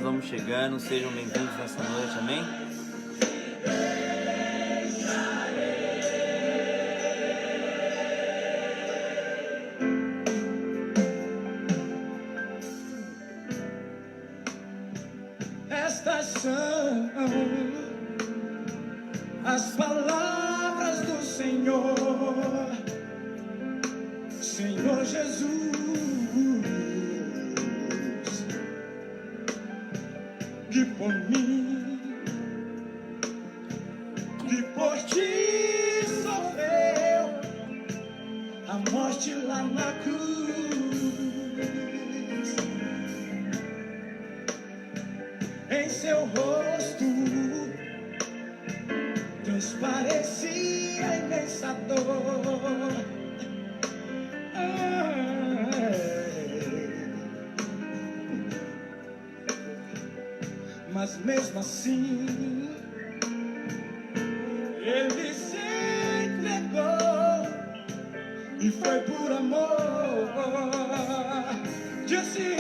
vamos chegando, sejam bem-vindos nessa noite, amém? Estas são as palavras do Senhor, Senhor Jesus, que por mim, que por ti sofreu a morte lá na cruz. Em seu rosto transparecia imensa dor. Mas mesmo assim ele se entregou e foi por amor. Diz assim: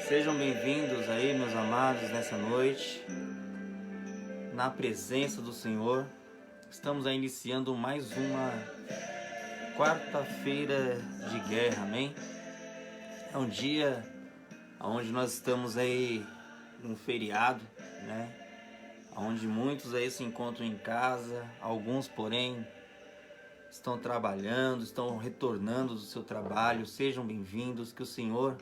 Sejam bem-vindos aí, meus amados, nessa noite, na presença do Senhor. Estamos aí iniciando mais uma quarta-feira de guerra, amém? É um dia onde nós estamos aí num feriado, né? Onde muitos aí se encontram em casa, alguns, porém, estão trabalhando, estão retornando do seu trabalho. Sejam bem-vindos, que o Senhor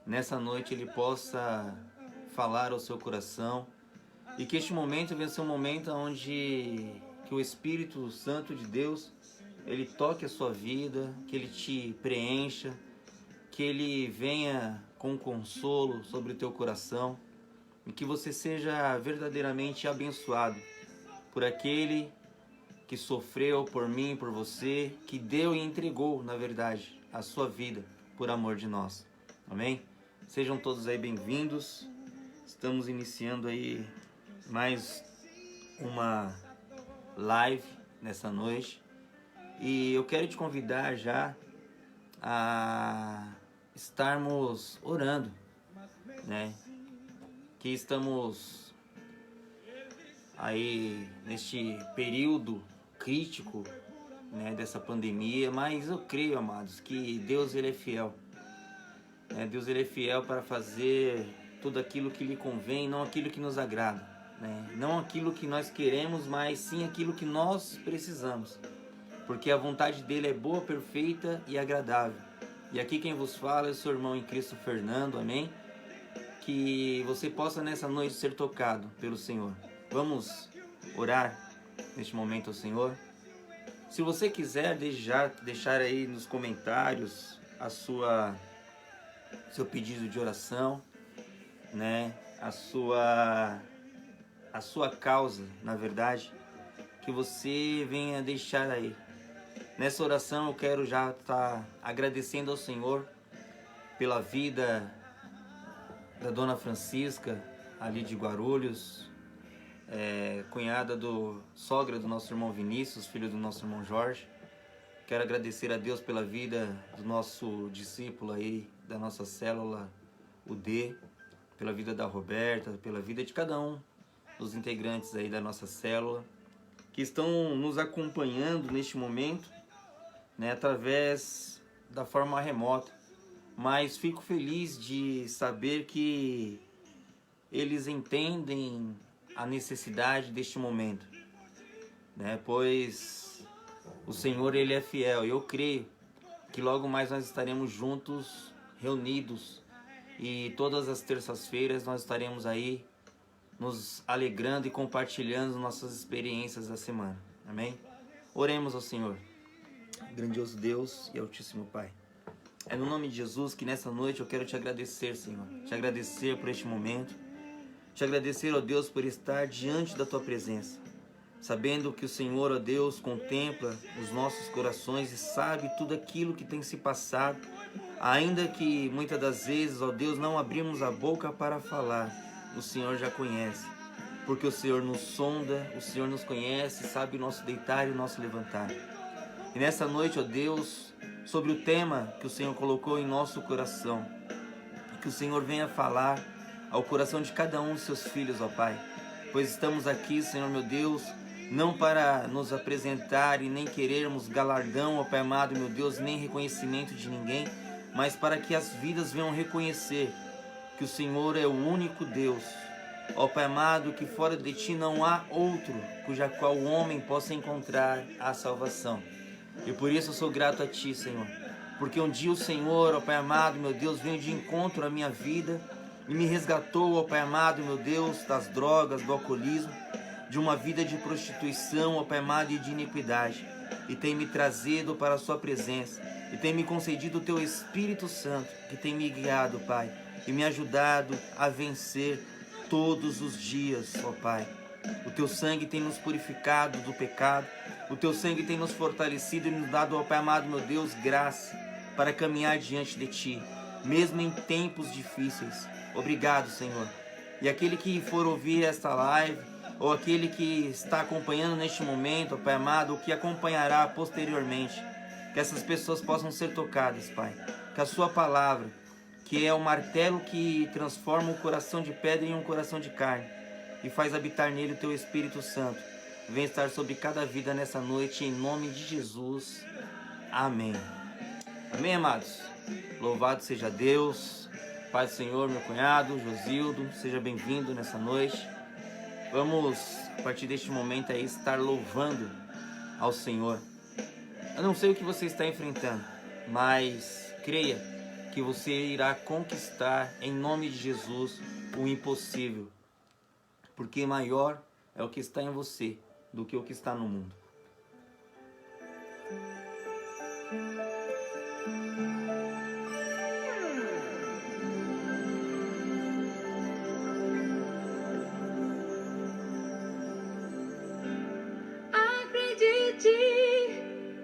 nessa noite Ele possa falar ao seu coração e que este momento venha ser um momento onde que o Espírito Santo de Deus Ele toque a sua vida, que Ele te preencha, que Ele venha com consolo sobre o teu coração e que você seja verdadeiramente abençoado por aquele que sofreu por mim, por você, que deu e entregou, na verdade, a sua vida por amor de nós. Amém? Sejam todos aí bem-vindos. Estamos iniciando aí mais uma live nessa noite. E eu quero te convidar já a estarmos orando, né? Que estamos aí neste período crítico, né, dessa pandemia, mas eu creio, amados, que Deus Ele é fiel. Deus Ele é fiel para fazer tudo aquilo que lhe convém, não aquilo que nos agrada, né? Não aquilo que nós queremos, mas sim aquilo que nós precisamos, porque a vontade dele é boa, perfeita e agradável. E aqui quem vos fala é o seu irmão em Cristo, Fernando, amém? Que você possa nessa noite ser tocado pelo Senhor. Vamos orar neste momento ao Senhor. Se você quiser deixar aí nos comentários seu pedido de oração, né? A sua causa, na verdade, que você venha deixar aí. Nessa oração eu quero já estar agradecendo ao Senhor pela vida da Dona Francisca, ali de Guarulhos, sogra do nosso irmão Vinícius, filho do nosso irmão Jorge. Quero agradecer a Deus pela vida do nosso discípulo aí, da nossa célula, o D, pela vida da Roberta, pela vida de cada um dos integrantes aí da nossa célula, que estão nos acompanhando neste momento, né, através da forma remota. Mas fico feliz de saber que eles entendem a necessidade deste momento, né? Pois o Senhor, Ele é fiel, e eu creio que logo mais nós estaremos juntos, reunidos, e todas as terças-feiras nós estaremos aí nos alegrando e compartilhando nossas experiências da semana. Amém? Oremos ao Senhor. Grandioso Deus e Altíssimo Pai, é no nome de Jesus que nessa noite eu quero te agradecer, Senhor. Te agradecer por este momento. Te agradecer, ó Deus, por estar diante da Tua presença. Sabendo que o Senhor, ó Deus, contempla os nossos corações e sabe tudo aquilo que tem se passado. Ainda que muitas das vezes, ó Deus, não abrimos a boca para falar, o Senhor já conhece. Porque o Senhor nos sonda, o Senhor nos conhece, sabe o nosso deitar e o nosso levantar. E nessa noite, ó Deus, sobre o tema que o Senhor colocou em nosso coração, que o Senhor venha falar ao coração de cada um dos seus filhos, ó Pai. Pois estamos aqui, Senhor meu Deus, não para nos apresentar e nem querermos galardão, ó Pai amado, meu Deus, nem reconhecimento de ninguém, mas para que as vidas venham reconhecer que o Senhor é o único Deus, ó Pai amado, que fora de Ti não há outro cuja qual o homem possa encontrar a salvação. E por isso eu sou grato a Ti, Senhor, porque um dia o Senhor, ó Pai amado, meu Deus, veio de encontro à minha vida e me resgatou, ó Pai amado, meu Deus, das drogas, do alcoolismo, de uma vida de prostituição, ó Pai amado, e de iniquidade, e tem me trazido para a Sua presença, e tem me concedido o Teu Espírito Santo, que tem me guiado, Pai, e me ajudado a vencer todos os dias, ó Pai. O Teu sangue tem nos purificado do pecado, o Teu sangue tem nos fortalecido e nos dado, ó Pai amado, meu Deus, graça para caminhar diante de Ti, mesmo em tempos difíceis. Obrigado, Senhor. E aquele que for ouvir esta live, ou aquele que está acompanhando neste momento, ó Pai amado, ou que acompanhará posteriormente, que essas pessoas possam ser tocadas, Pai. Que a Sua palavra, que é o martelo que transforma o coração de pedra em um coração de carne, e faz habitar nele o Teu Espírito Santo, venha estar sobre cada vida nessa noite, em nome de Jesus. Amém. Amém, amados? Louvado seja Deus. Pai do Senhor, meu cunhado, Josildo, seja bem-vindo nessa noite. Vamos, a partir deste momento aí, estar louvando ao Senhor. Eu não sei o que você está enfrentando, mas creia que você irá conquistar, em nome de Jesus, o impossível. Porque maior é o que está em você do que o que está no mundo.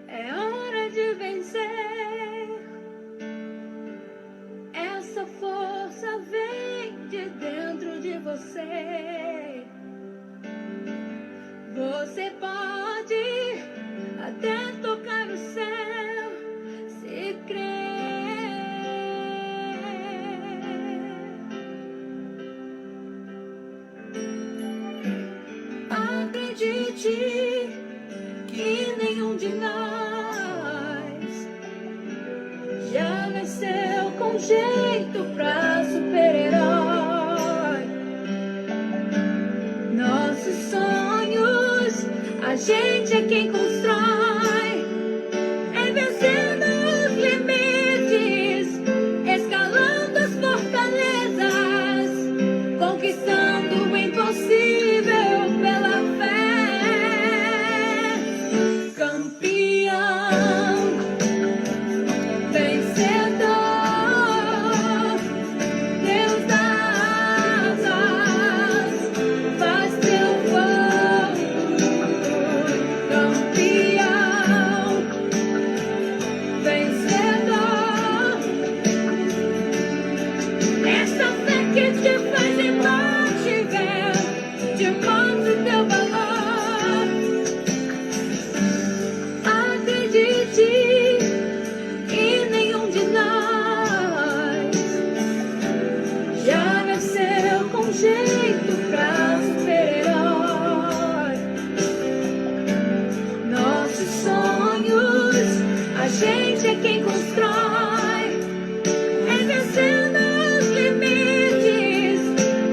É hora de vencer. Essa força vem de dentro de você. Você pode até tocar o céu se crer. Acredite que nenhum de nós já nasceu com jeito pra super-herói. Nossos sonhos, a gente é quem constrói, é vencendo os limites, escalando as fortalezas, conquistando o impossível pela fé.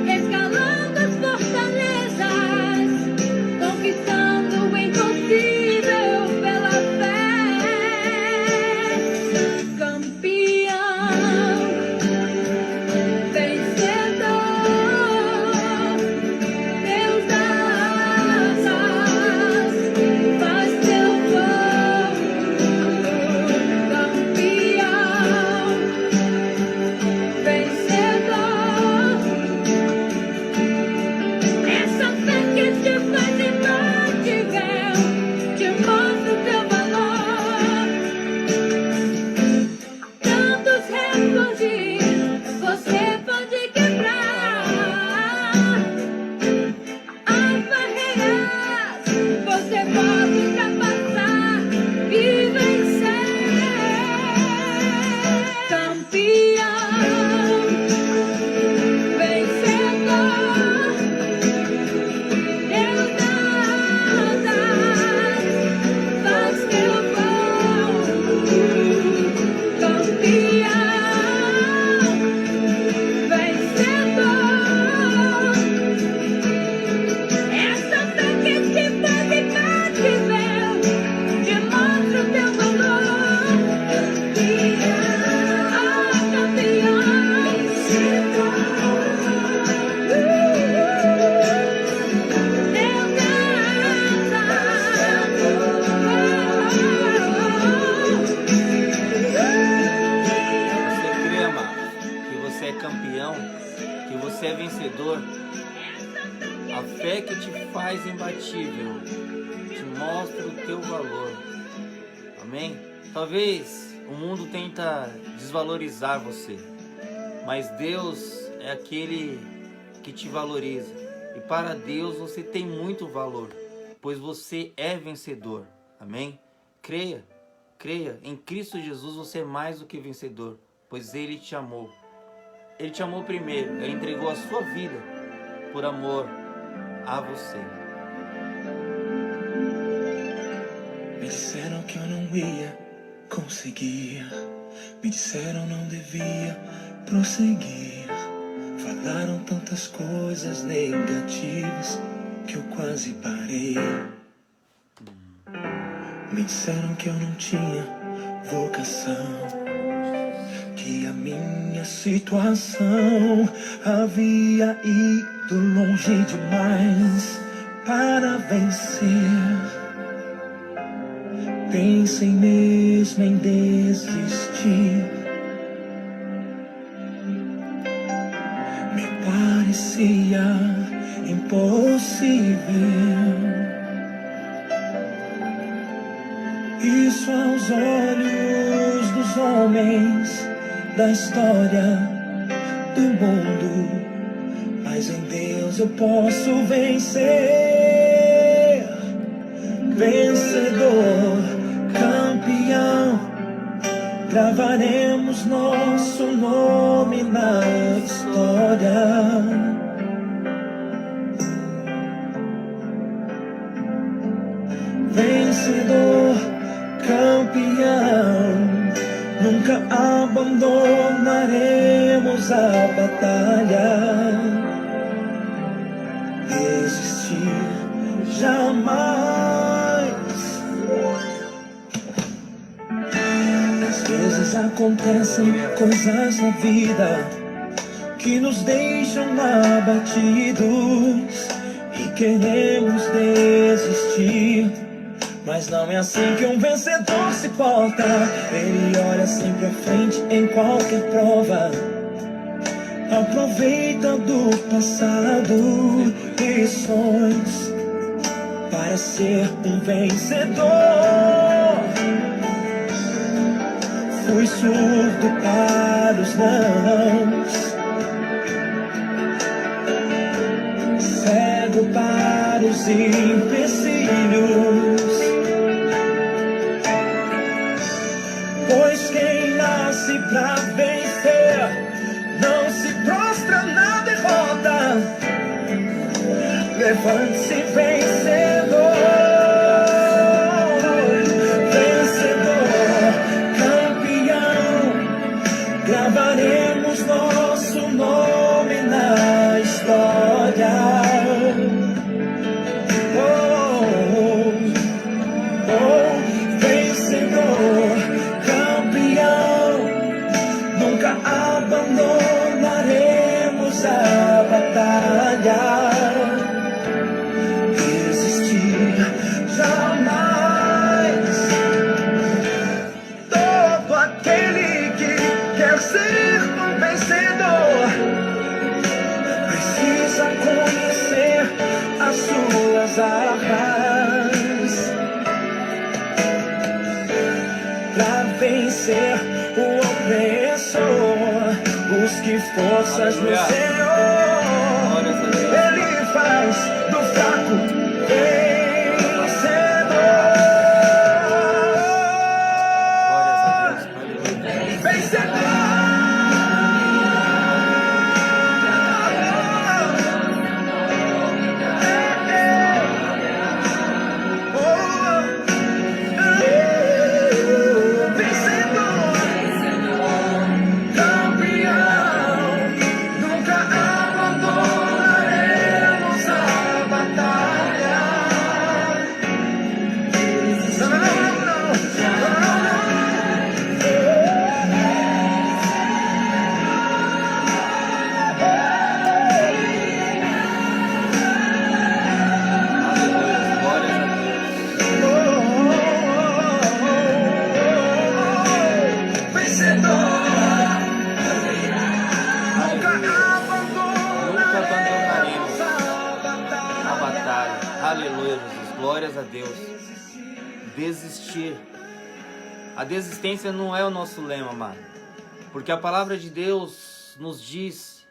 Escalando as fortalezas, você é campeão, que você é vencedor. A fé que te faz imbatível te mostra o teu valor. Amém? Talvez o mundo tenta desvalorizar você, mas Deus é aquele que te valoriza. E para Deus você tem muito valor, pois você é vencedor. Amém? Creia, creia. Em Cristo Jesus você é mais do que vencedor, pois Ele te amou. Ele te amou primeiro, Ele entregou a sua vida por amor a você. Me disseram que eu não ia conseguir, me disseram não devia prosseguir. Falaram tantas coisas negativas que eu quase parei. Me disseram que eu não tinha vocação, que a minha situação havia ido longe demais para vencer. Pensei mesmo em desistir. Me parecia impossível. Isso aos olhos dos homens da história do mundo, mas em Deus eu posso vencer. Vencedor, campeão, gravaremos nosso nome na história. Vencedor, campeão, nunca abandonaremos a batalha. Desistir jamais. Às vezes acontecem coisas na vida que nos deixam abatidos e queremos desistir. Mas não é assim que um vencedor se porta. Ele olha sempre à frente em qualquer prova. Aproveita do passado lições para ser um vencedor. Fui surdo para os nãos, cego para os empecilhos. Pois quem nasce pra vencer não se prostra na derrota. Levante-se, vencedor. Vencedor, campeão, gravaremos nosso nome na história. Vencedor, nunca abandonaremos a batalha. Desistir jamais. Todo aquele que quer ser um vencedor precisa conhecer as suas armas pra vencer o opressor. Busque forças no Senhor. Ele faz do fraco vencedor. Vencedor. Nunca abandonaremos a batalha. Jesus. Glórias a Deus. Desistir. A desistência não é o nosso lema, amado. Porque a palavra de Deus nos diz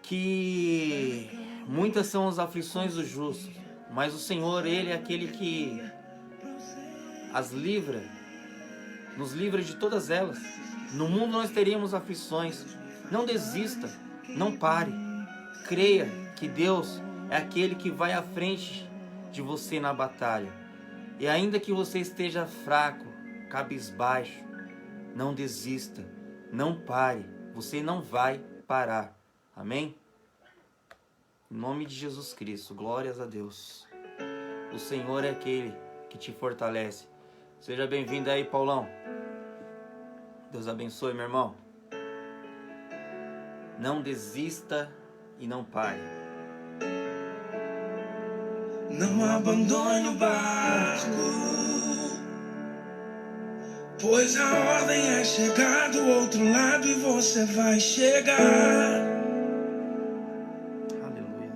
que muitas são as aflições dos justos, mas o Senhor, Ele é aquele que as livra, nos livra de todas elas. No mundo nós teríamos aflições. Não desista, não pare. Creia que Deus é aquele que vai à frente de você na batalha. E ainda que você esteja fraco, cabisbaixo, não desista, não pare. Você não vai parar. Amém? Em nome de Jesus Cristo, glórias a Deus. O Senhor é aquele que te fortalece. Seja bem-vindo aí, Paulão. Deus abençoe, meu irmão. Não desista e não pare. Não abandone o barco, pois a ordem é chegar do outro lado e você vai chegar. Aleluia.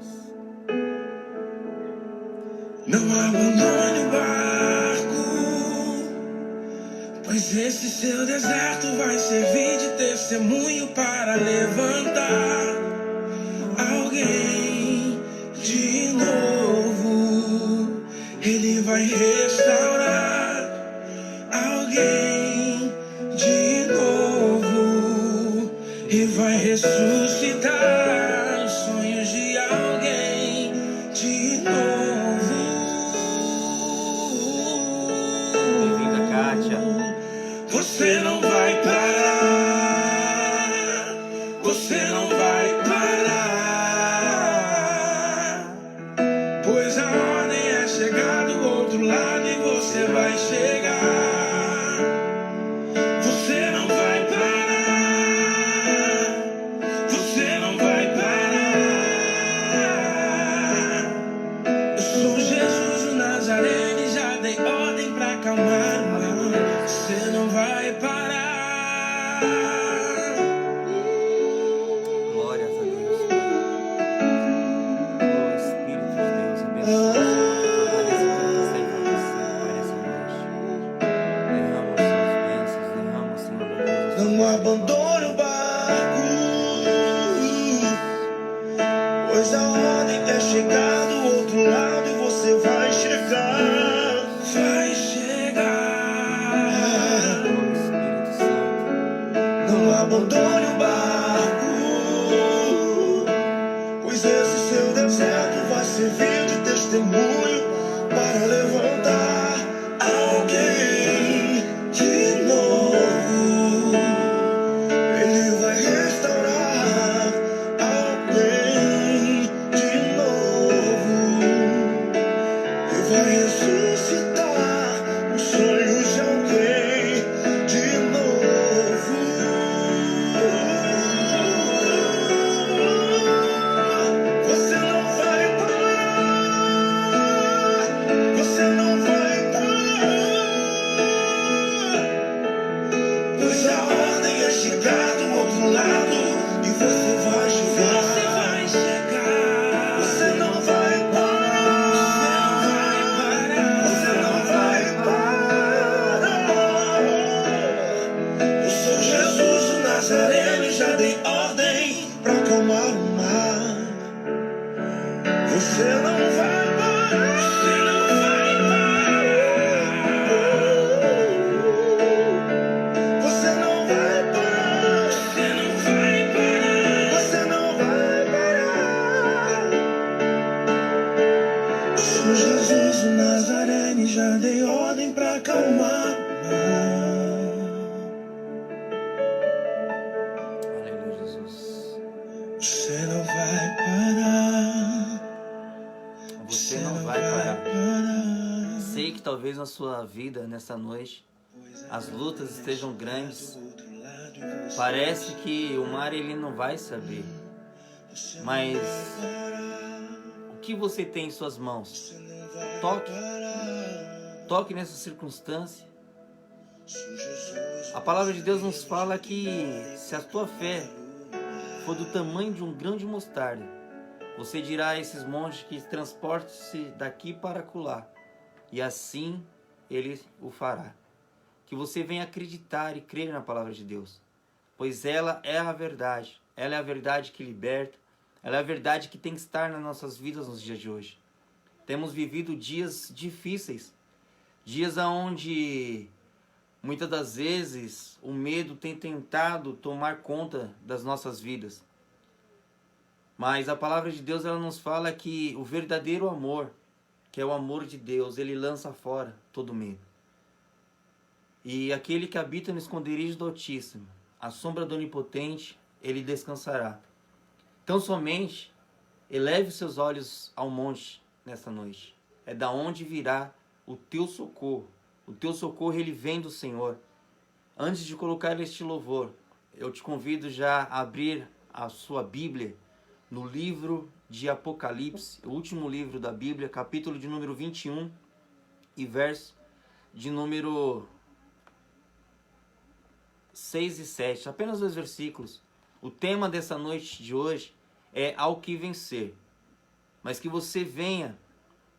Não abandone o barco, pois esse seu deserto vai servir de testemunho para levantar alguém de novo. Ele vai restaurar alguém de novo e vai ressuscitar os sonhos de alguém de novo. Bem-vinda, Kátia. Você não vai parar, você não vai parar, pois a ordem é chegar do outro lado e você vai chegar. Você não vai parar, você não vai parar. Eu sou Jesus o Nazareno e já dei ordem pra acalmar o mar. Você não vai parar. Glórias a Deus. O Espírito de Deus abençoe. Fortaleça tudo que está enfraquecido, Pai, nessa noite. Derrama as suas bênçãos, derrama, Senhor, meu Deus, as Não suas abandone o barco, pois a ordem é chegar do outro lado e você vai chegar. Vai chegar. bênçãos, Espírito Santo. Não abandone o barco, pois esse seu deserto vai servir de testemunho para levantar alguém de novo. Ele vai restaurar alguém de novo e vai ressuscitar os sonhos de alguém de novo. Você não vai parar, você não vai parar, pois a ordem é chegar do outro lado e você vai chegar. Você não vai parar, você não vai parar. Eu sou Jesus o Nazareno e já dei ordem pra acalmar o mar. Você não vai parar, você não vai parar. Você não vai parar, você não vai parar. Você não vai parar. Eu sou Jesus o Nazareno e já dei ordem pra acalmar o mar. Aleluia, Jesus. Você não vai parar, Você não vai parar. Sei que talvez na sua vida, nessa noite, as lutas estejam grandes. Parece que o mar ele não vai se abrir. Mas o que você tem em suas mãos? Toque. Toque nessa circunstância. A palavra de Deus nos fala que se a tua fé for do tamanho de um grão de mostarda, Você dirá a esses montes que transporte-se daqui para acolá, e assim Ele o fará. Que você venha acreditar e crer na palavra de Deus, pois ela é a verdade. Ela é a verdade que liberta. Ela é a verdade que tem que estar nas nossas vidas nos dias de hoje. Temos vivido dias difíceis, dias onde muitas das vezes o medo tem tentado tomar conta das nossas vidas. Mas a palavra de Deus, ela nos fala que o verdadeiro amor, que é o amor de Deus, ele lança fora todo medo. E aquele que habita no esconderijo do Altíssimo, à sombra do Onipotente, ele descansará. Então somente eleve seus olhos ao monte nesta noite. É da onde virá o teu socorro. O teu socorro, ele vem do Senhor. Antes de colocar este louvor, eu te convido já a abrir a sua Bíblia no livro de Apocalipse, o último livro da Bíblia, capítulo de número 21 e verso de número 6 e 7. Apenas 2 versículos. O tema dessa noite de hoje é ao que vencer. Mas que você venha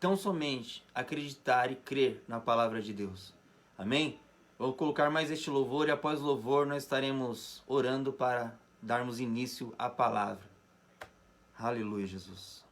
tão somente acreditar e crer na palavra de Deus. Amém? Vou colocar mais este louvor e após o louvor nós estaremos orando para darmos início à palavra. Aleluia, Jesus.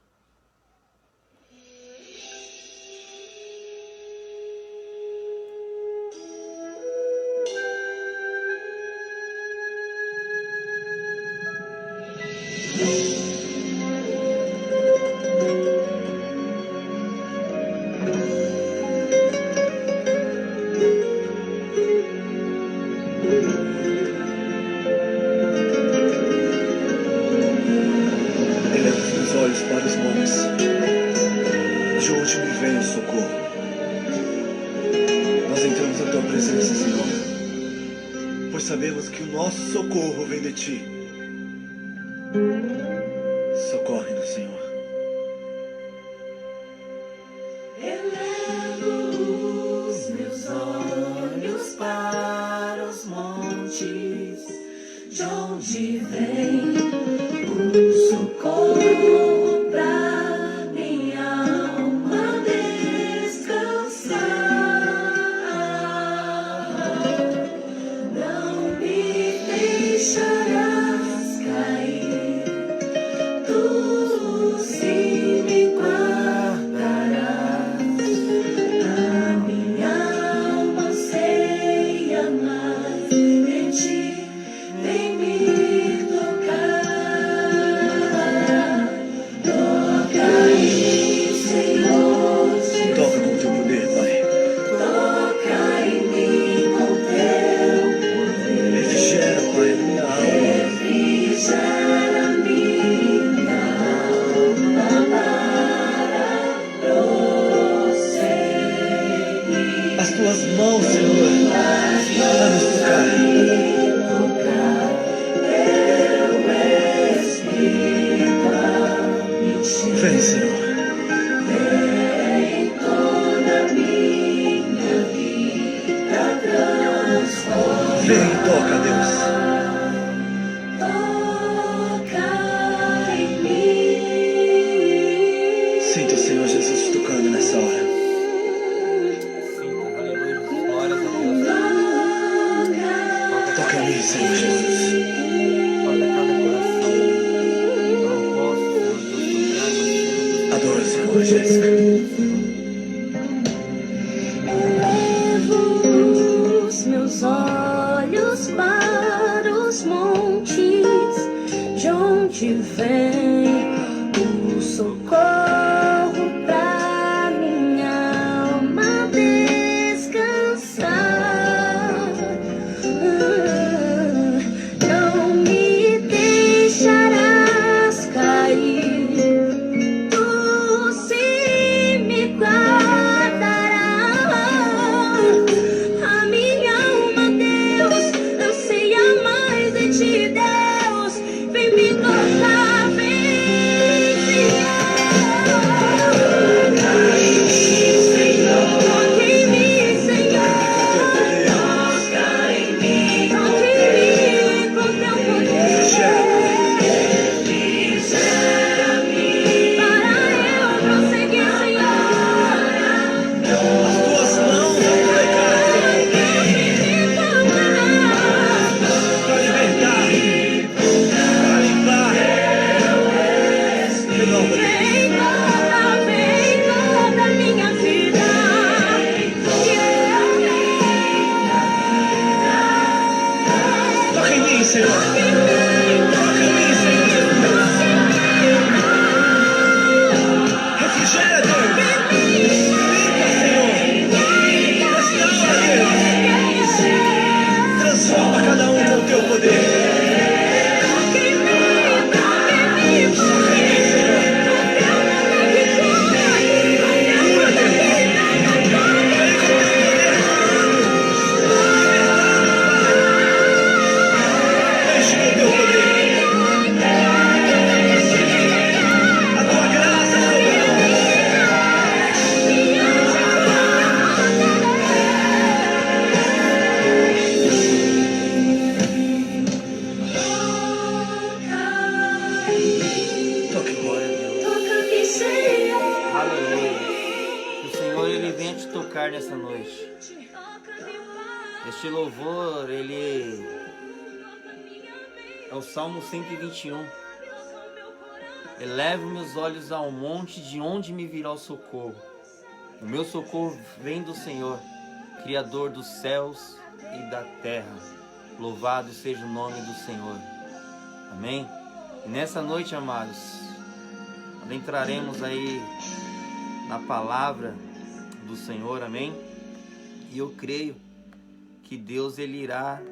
Para os montes, de onde me vem o socorro. Nós entramos na tua presença, Senhor, pois sabemos que o nosso socorro vem de ti. Socorre-nos, Senhor. Elevo os meus olhos para os montes, de onde vem o socorro. Vem, Senhor. Vem toda minha vida transforma. Vem e toca, Deus. Toca em mim. Sinta o Senhor Jesus te tocando nessa hora. Sinta, aleluia, glórias a Deus. Toca em mim, Senhor Jesus. Toca cada coração. Eu não posso, Senhor Deus, tocar, mas Adoro o Senhor, Jéssica. Levo os meus olhos para os montes, de onde vem o socorro pra minha alma descansar. Não me deixarás cair, tu sim me guardarás. A minha alma, Deus, anseia mais de ti, Deus. Vem me tocar, vem. orar nessa noite. Este louvor, ele é o Salmo 121. Elevo meus olhos ao monte, de onde me virá o socorro. O meu socorro vem do Senhor, Criador dos céus e da terra. Louvado seja o nome do Senhor. Amém? E nessa noite, amados, adentraremos aí na palavra do Senhor, amém? E eu creio que Deus, ele irá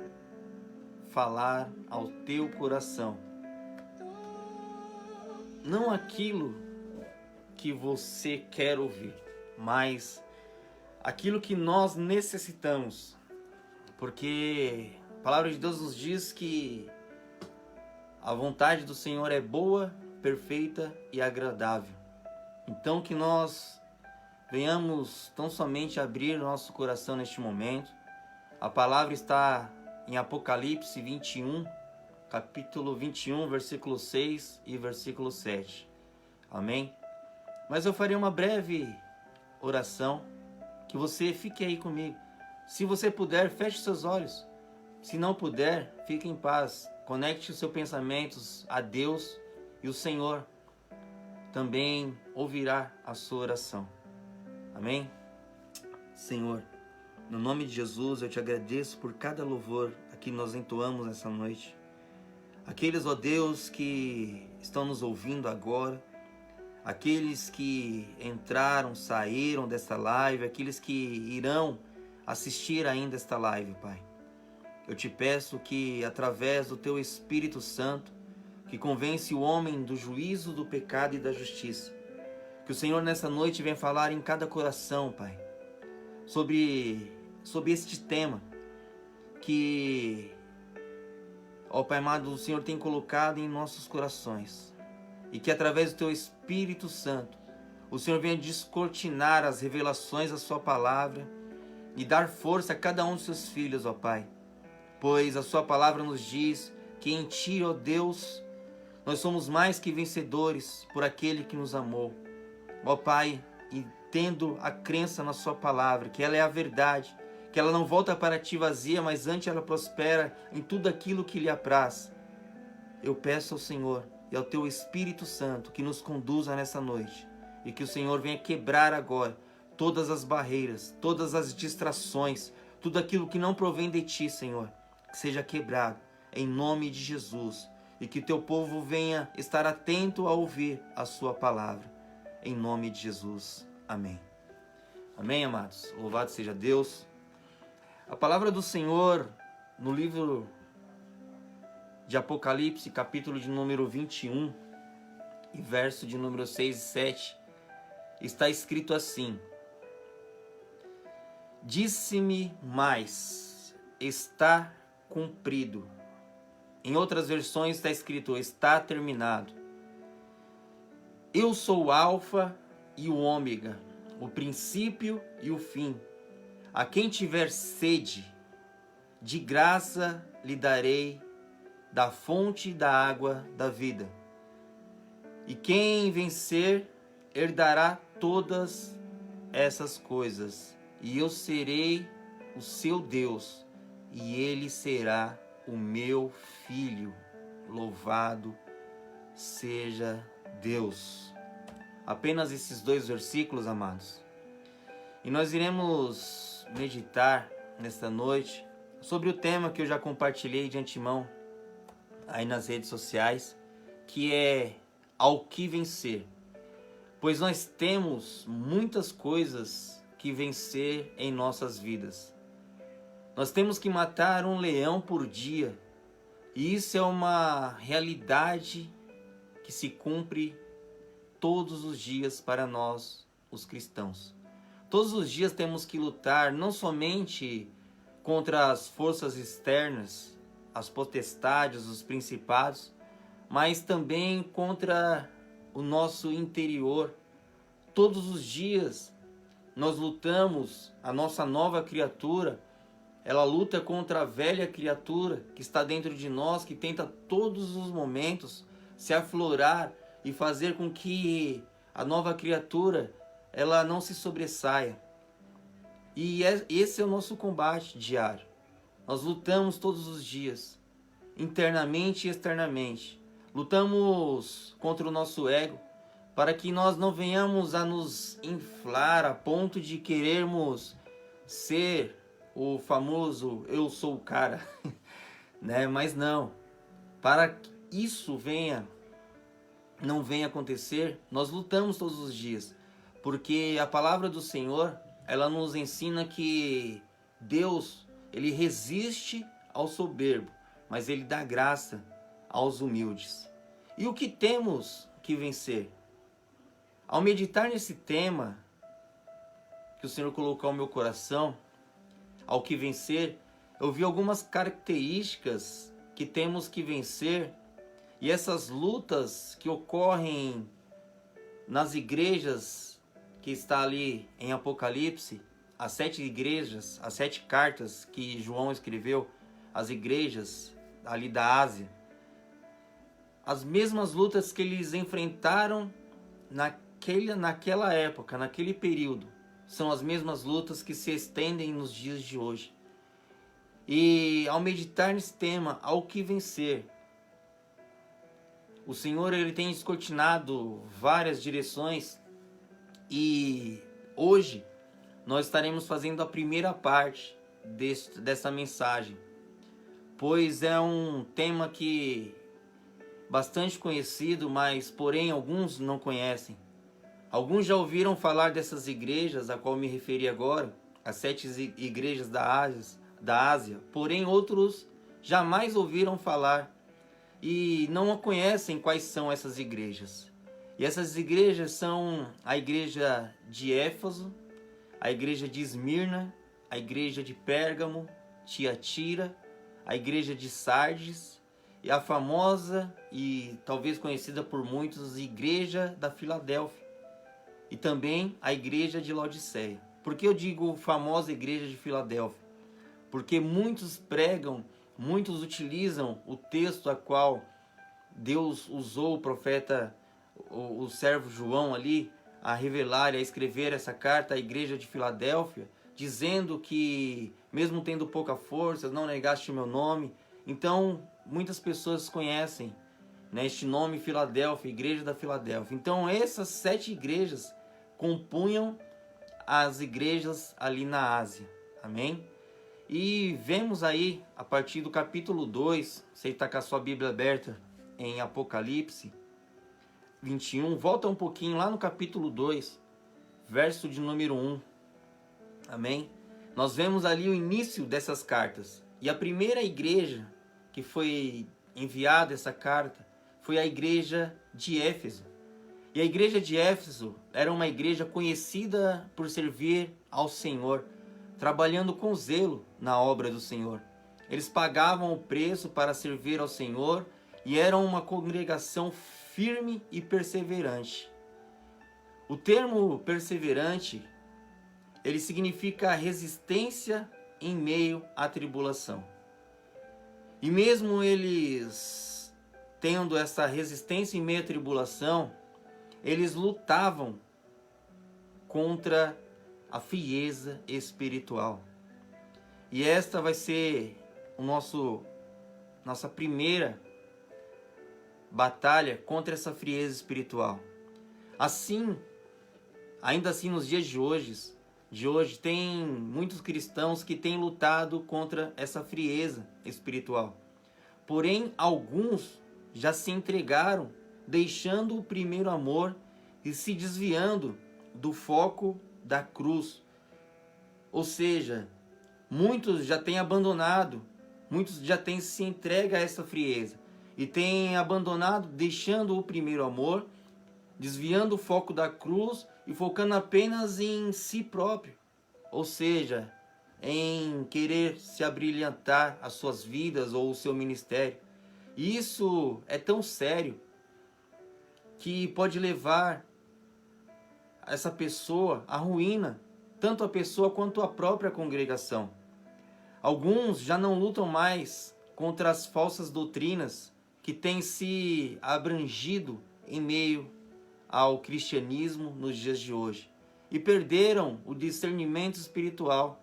falar ao teu coração. Não aquilo que você quer ouvir, mas aquilo que nós necessitamos. Porque a palavra de Deus nos diz que a vontade do Senhor é boa, perfeita e agradável. Então que nós venhamos tão somente abrir nosso coração neste momento. A palavra está em Apocalipse 21, capítulo 21, versículo 6 e versículo 7. Amém? Mas eu farei uma breve oração, que você fique aí comigo. Se você puder, feche seus olhos. Se não puder, fique em paz. Conecte os seus pensamentos a Deus e o Senhor também ouvirá a sua oração. Amém? Senhor, no nome de Jesus, eu te agradeço por cada louvor que nós entoamos nessa noite. Aqueles, ó Deus, que estão nos ouvindo agora, aqueles que entraram, saíram desta live, aqueles que irão assistir ainda esta live, Pai. Eu te peço que, através do teu Espírito Santo, que convence o homem do juízo, do pecado e da justiça, que o Senhor nessa noite venha falar em cada coração, Pai, sobre este tema que, ó Pai amado, o Senhor tem colocado em nossos corações, e que através do teu Espírito Santo o Senhor venha descortinar as revelações da sua palavra e dar força a cada um dos seus filhos, ó Pai, pois a sua palavra nos diz que em ti, ó Deus, nós somos mais que vencedores por aquele que nos amou. Ó Pai, e tendo a crença na sua palavra, que ela é a verdade, que ela não volta para ti vazia, mas antes ela prospera em tudo aquilo que lhe apraz. Eu peço ao Senhor e ao teu Espírito Santo que nos conduza nessa noite, e que o Senhor venha quebrar agora todas as barreiras, todas as distrações, tudo aquilo que não provém de ti, Senhor, que seja quebrado em nome de Jesus, e que o teu povo venha estar atento a ouvir a sua palavra, em nome de Jesus. Amém. Amém, amados. Louvado seja Deus. A palavra do Senhor no livro de Apocalipse, capítulo de número 21 e verso de número 6 e 7, está escrito assim: Disse-me mais, está cumprido. Em outras versões está escrito, está terminado. Eu sou o Alfa e o Ômega, o princípio e o fim. A quem tiver sede, de graça lhe darei da fonte da água da vida. E quem vencer, herdará todas essas coisas. E eu serei o seu Deus, e ele será o meu filho. Louvado seja Deus. Apenas esses 2 versículos, amados. E nós iremos meditar nesta noite sobre o tema que eu já compartilhei de antemão aí nas redes sociais, que é ao que vencer. Pois nós temos muitas coisas que vencer em nossas vidas. Nós temos que matar um leão por dia, e isso é uma realidade que se cumpre todos os dias para nós, os cristãos. Todos os dias temos que lutar não somente contra as forças externas, as potestades, os principados, mas também contra o nosso interior. Todos os dias nós lutamos, a nossa nova criatura, ela luta contra a velha criatura que está dentro de nós, que tenta todos os momentos se aflorar e fazer com que a nova criatura ela não se sobressaia. E esse é o nosso combate diário. Nós lutamos todos os dias, internamente e externamente. Lutamos contra o nosso ego, para que nós não venhamos a nos inflar a ponto de querermos ser o famoso eu sou o cara, né? Mas não. Para que isso não venha acontecer, nós lutamos todos os dias, porque a palavra do Senhor, ela nos ensina que Deus, ele resiste ao soberbo, mas ele dá graça aos humildes. E o que temos que vencer? Ao meditar nesse tema que o Senhor colocou ao meu coração, ao que vencer, eu vi algumas características que temos que vencer, e essas lutas que ocorrem nas igrejas que está ali em Apocalipse, as 7 igrejas, as 7 cartas que João escreveu, as igrejas ali da Ásia, as mesmas lutas que eles enfrentaram naquela época, naquele período, são as mesmas lutas que se estendem nos dias de hoje. E ao meditar nesse tema, ao que vencer, o Senhor, ele tem descortinado várias direções, e hoje nós estaremos fazendo a primeira parte dessa mensagem, pois é um tema que bastante conhecido, mas porém alguns não conhecem. Alguns já ouviram falar dessas igrejas a qual me referi agora, as 7 igrejas da Ásia, porém outros jamais ouviram falar e não conhecem quais são essas igrejas. E essas igrejas são a igreja de Éfeso, a igreja de Esmirna, a igreja de Pérgamo, Tiatira, a igreja de Sardes e a famosa e talvez conhecida por muitos, igreja da Filadélfia, e também a igreja de Laodiceia. Por que eu digo famosa igreja de Filadélfia? Porque muitos pregam, muitos utilizam o texto a qual Deus usou o profeta, o servo João ali, a revelar e a escrever essa carta à igreja de Filadélfia, dizendo que, mesmo tendo pouca força, não negaste o meu nome. Então, muitas pessoas conhecem, né, este nome Filadélfia, igreja da Filadélfia. Então, essas 7 igrejas compunham as igrejas ali na Ásia. Amém? E vemos aí, a partir do capítulo 2, você está com a sua Bíblia aberta em Apocalipse 21, volta um pouquinho lá no capítulo 2, verso de número 1. Amém? Nós vemos ali o início dessas cartas. E a primeira igreja que foi enviada essa carta foi a igreja de Éfeso. E a igreja de Éfeso era uma igreja conhecida por servir ao Senhor, trabalhando com zelo na obra do Senhor. Eles pagavam o preço para servir ao Senhor e eram uma congregação firme e perseverante. O termo perseverante, ele significa resistência em meio à tribulação. E mesmo eles tendo essa resistência em meio à tribulação, eles lutavam contra a frieza espiritual. E esta vai ser nossa primeira batalha contra essa frieza espiritual. Ainda assim, nos dias de hoje tem muitos cristãos que têm lutado contra essa frieza espiritual. Porém, alguns já se entregaram, deixando o primeiro amor e se desviando do foco da cruz. Ou seja, muitos já têm abandonado, muitos já têm se entregue a essa frieza e têm abandonado, deixando o primeiro amor, desviando o foco da cruz e focando apenas em si próprio. Ou seja, em querer se abrilhantar as suas vidas ou o seu ministério. E isso é tão sério que pode levar essa pessoa à ruína, tanto a pessoa quanto a própria congregação. Alguns já não lutam mais contra as falsas doutrinas que têm se abrangido em meio ao cristianismo nos dias de hoje. e perderam o discernimento espiritual.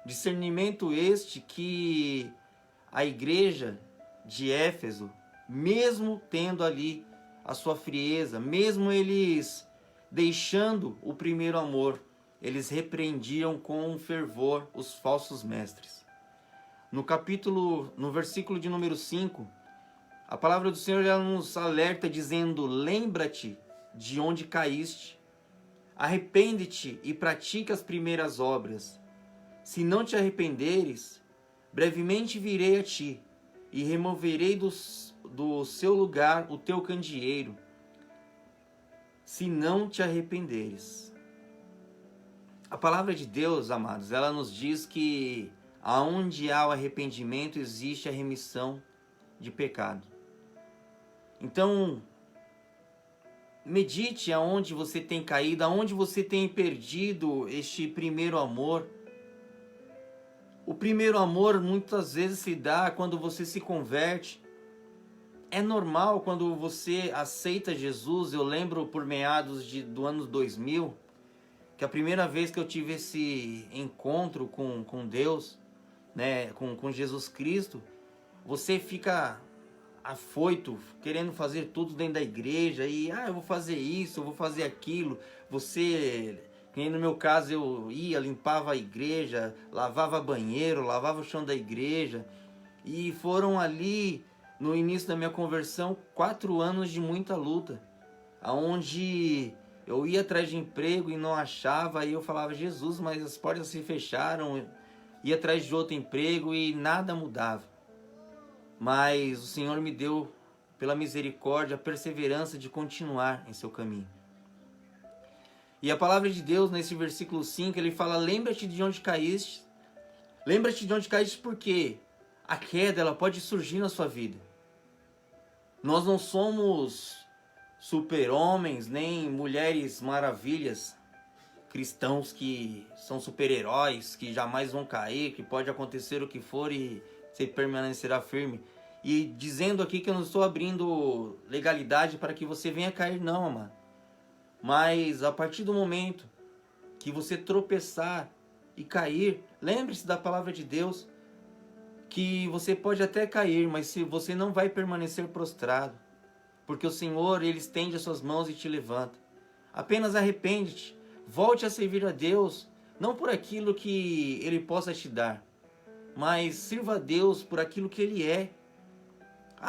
Discernimento este que a igreja de Éfeso, mesmo tendo ali a sua frieza, mesmo eles deixando o primeiro amor, eles repreendiam com fervor os falsos mestres. No versículo de número 5, a palavra do Senhor já nos alerta dizendo: lembra-te de onde caíste, arrepende-te e pratica as primeiras obras. Se não te arrependeres, brevemente virei a ti e removerei do seu lugar o teu candeeiro, se não te arrependeres. A palavra de Deus, amados, ela nos diz que aonde há o arrependimento existe a remissão de pecado. Então, medite aonde você tem caído, aonde você tem perdido este primeiro amor. O primeiro amor muitas vezes se dá quando você se converte. É normal quando você aceita Jesus. Eu lembro por meados do ano 2000, que a primeira vez que eu tive esse encontro com Deus, né, com Jesus Cristo, você fica afoito, querendo fazer tudo dentro da igreja, e eu vou fazer isso, eu vou fazer aquilo. Você, que no meu caso, eu ia, limpava a igreja, lavava banheiro, lavava o chão da igreja, e foram ali, no início da minha conversão, 4 anos de muita luta, aonde eu ia atrás de emprego e não achava, e eu falava: Jesus, mas as portas se fecharam. Ia atrás de outro emprego e nada mudava. Mas o Senhor me deu, pela misericórdia, a perseverança de continuar em seu caminho. E a palavra de Deus, nesse versículo 5, ele fala: lembra-te de onde caíste. Lembra-te de onde caíste, porque a queda, ela pode surgir na sua vida. Nós não somos super-homens, nem mulheres maravilhas, cristãos que são super-heróis, que jamais vão cair, que pode acontecer o que for e você permanecerá firme. E dizendo aqui que eu não estou abrindo legalidade para que você venha cair, não, amado. Mas a partir do momento que você tropeçar e cair, lembre-se da palavra de Deus, que você pode até cair, mas se você não vai permanecer prostrado, porque o Senhor, ele estende as suas mãos e te levanta. Apenas arrepende-te, volte a servir a Deus, não por aquilo que ele possa te dar, mas sirva a Deus por aquilo que ele é.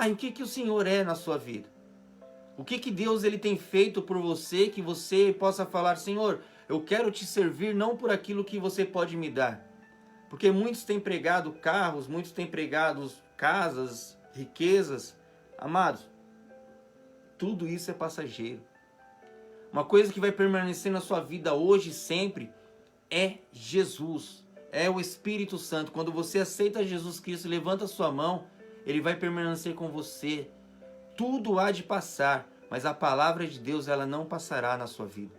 E o que o Senhor é na sua vida? O que Deus ele tem feito por você, que você possa falar: Senhor, eu quero te servir não por aquilo que você pode me dar. Porque muitos têm pregado carros, muitos têm pregado casas, riquezas. Amados, tudo isso é passageiro. Uma coisa que vai permanecer na sua vida hoje e sempre é Jesus, é o Espírito Santo. Quando você aceita Jesus Cristo, levanta a sua mão, ele vai permanecer com você. Tudo há de passar, mas a palavra de Deus, ela não passará na sua vida.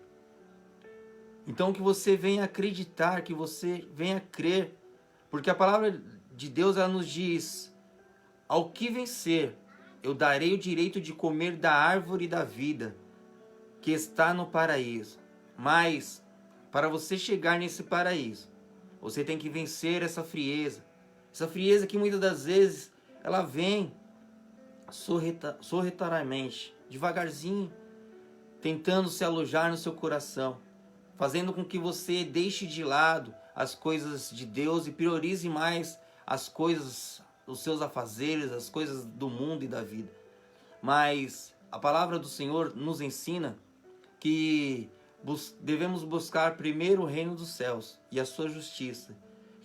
Então que você venha acreditar, que você venha crer, porque a palavra de Deus, ela nos diz: ao que vencer, eu darei o direito de comer da árvore da vida, que está no paraíso. Mas, para você chegar nesse paraíso, você tem que vencer essa frieza que muitas das vezes, ela vem sorrateiramente, devagarzinho, tentando se alojar no seu coração, fazendo com que você deixe de lado as coisas de Deus e priorize mais as coisas, os seus afazeres, as coisas do mundo e da vida. Mas a palavra do Senhor nos ensina que devemos buscar primeiro o reino dos céus e a sua justiça,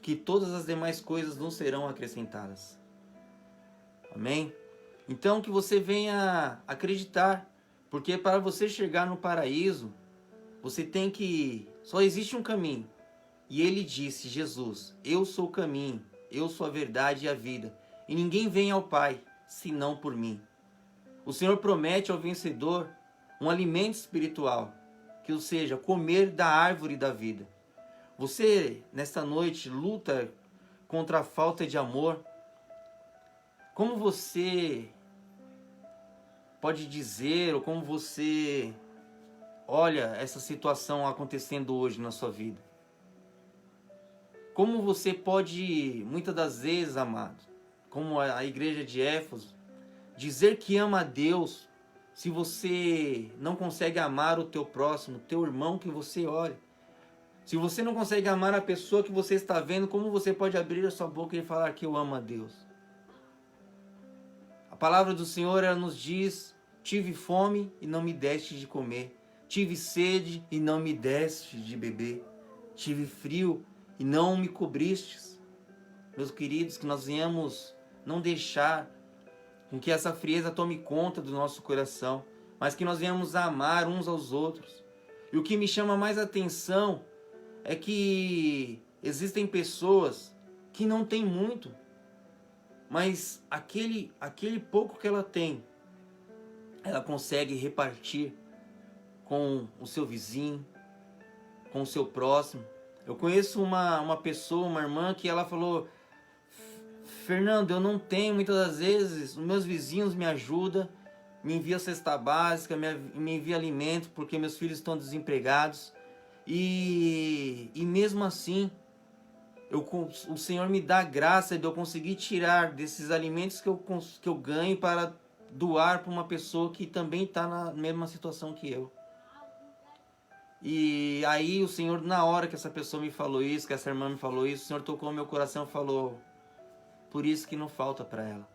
que todas as demais coisas não serão acrescentadas. Amém? Então que você venha acreditar, porque para você chegar no paraíso, você tem que... Só existe um caminho. E ele disse, Jesus: eu sou o caminho, eu sou a verdade e a vida, e ninguém vem ao Pai senão por mim. O Senhor promete ao vencedor um alimento espiritual, que ou seja, comer da árvore da vida. Você, nesta noite, luta contra a falta de amor. Como você pode dizer, ou como você olha essa situação acontecendo hoje na sua vida? Como você pode, muitas das vezes, amado, como a igreja de Éfeso, dizer que ama a Deus, se você não consegue amar o teu próximo, o teu irmão que você olha? Se você não consegue amar a pessoa que você está vendo, como você pode abrir a sua boca e falar que eu amo a Deus? A palavra do Senhor, ela nos diz: tive fome e não me deste de comer, tive sede e não me deste de beber, tive frio e não me cobristes. Meus queridos, que nós venhamos não deixar com que essa frieza tome conta do nosso coração, mas que nós venhamos amar uns aos outros. E o que me chama mais atenção é que existem pessoas que não têm muito, mas aquele pouco que ela tem, ela consegue repartir com o seu vizinho, com o seu próximo. Eu conheço uma pessoa, uma irmã, que ela falou: Fernando, eu não tenho, muitas das vezes, os meus vizinhos me ajudam, me enviam cesta básica, me enviam alimento, porque meus filhos estão desempregados. E mesmo assim, o Senhor me dá graça de eu conseguir tirar desses alimentos que eu ganho para doar para uma pessoa que também está na mesma situação que eu. E aí o Senhor, na hora que essa pessoa me falou isso, que essa irmã me falou isso, o Senhor tocou no meu coração e falou: por isso que não falta para ela.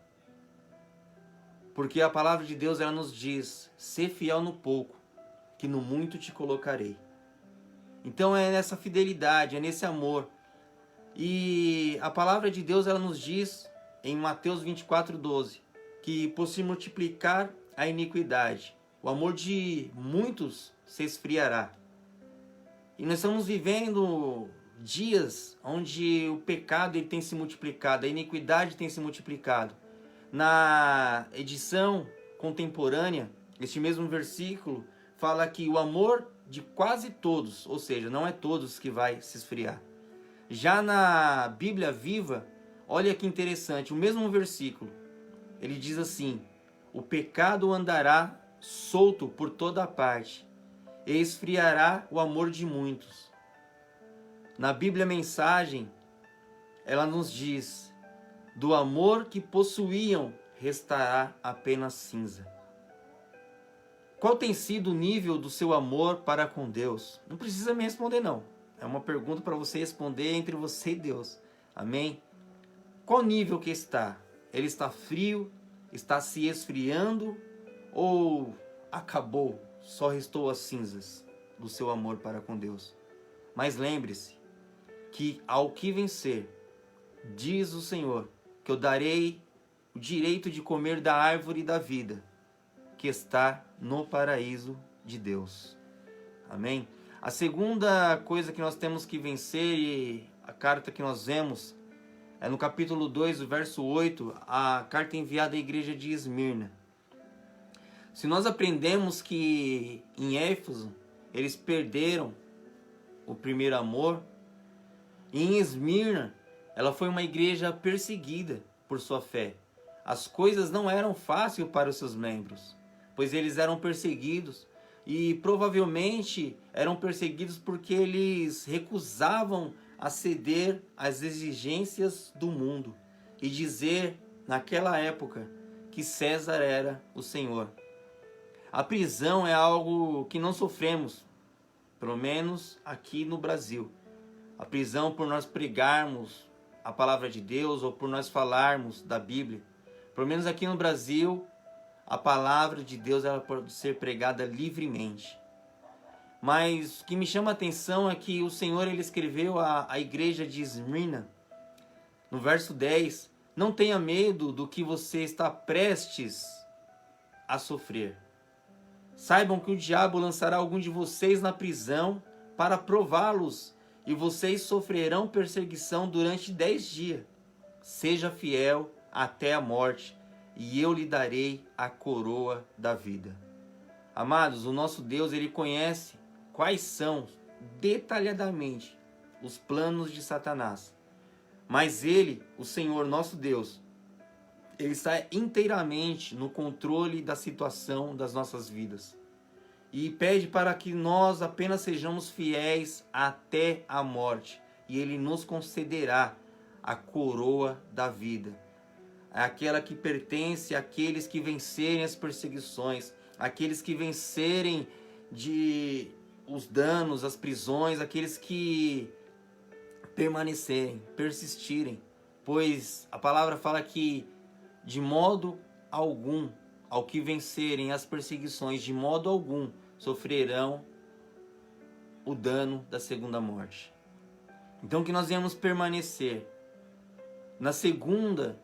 Porque a palavra de Deus, ela nos diz: ser fiel no pouco, que no muito te colocarei. Então é nessa fidelidade, é nesse amor. E a palavra de Deus, ela nos diz em Mateus 24:12, que por se multiplicar a iniquidade, o amor de muitos se esfriará. E nós estamos vivendo dias onde o pecado ele tem se multiplicado, a iniquidade tem se multiplicado. Na edição contemporânea, este mesmo versículo fala que o amor de quase todos, ou seja, não é todos que vai se esfriar. Já na Bíblia Viva, olha que interessante, o mesmo versículo, ele diz assim: o pecado andará solto por toda parte, e esfriará o amor de muitos. Na Bíblia Mensagem, ela nos diz: do amor que possuíam restará apenas cinza. Qual tem sido o nível do seu amor para com Deus? Não precisa me responder, não. É uma pergunta para você responder entre você e Deus. Amém? Qual nível que está? Ele está frio? Está se esfriando? Ou acabou? Só restou as cinzas do seu amor para com Deus? Mas lembre-se que ao que vencer, diz o Senhor, que eu darei o direito de comer da árvore da vida, que está no paraíso de Deus. Amém? A segunda coisa que nós temos que vencer, e a carta que nós vemos, é no capítulo 2, o verso 8, a carta enviada à igreja de Esmirna. Se nós aprendemos que em Éfeso eles perderam o primeiro amor, e em Esmirna ela foi uma igreja perseguida por sua fé. As coisas não eram fáceis para os seus membros, pois eles eram perseguidos, e provavelmente eram perseguidos porque eles recusavam a ceder às exigências do mundo e dizer naquela época que César era o Senhor. A prisão é algo que não sofremos, pelo menos aqui no Brasil. A prisão por nós pregarmos a palavra de Deus ou por nós falarmos da Bíblia. Pelo menos aqui no Brasil, a palavra de Deus ela pode ser pregada livremente. Mas o que me chama a atenção é que o Senhor ele escreveu à igreja de Esmirna, no verso 10, não tenha medo do que você está prestes a sofrer. Saibam que o diabo lançará algum de vocês na prisão para prová-los, e vocês sofrerão perseguição durante 10 dias. Seja fiel até a morte, e eu lhe darei a coroa da vida. Amados, o nosso Deus, ele conhece quais são detalhadamente os planos de Satanás. Mas ele, o Senhor nosso Deus, ele está inteiramente no controle da situação das nossas vidas. e pede para que nós apenas sejamos fiéis até a morte, e Ele nos concederá a coroa da vida, aquela que pertence àqueles que vencerem as perseguições, aqueles que vencerem os danos, as prisões, aqueles que permanecerem, persistirem, pois a palavra fala que de modo algum, ao que vencerem as perseguições, de modo algum sofrerão o dano da segunda morte. Então que nós venhamos permanecer. Na segunda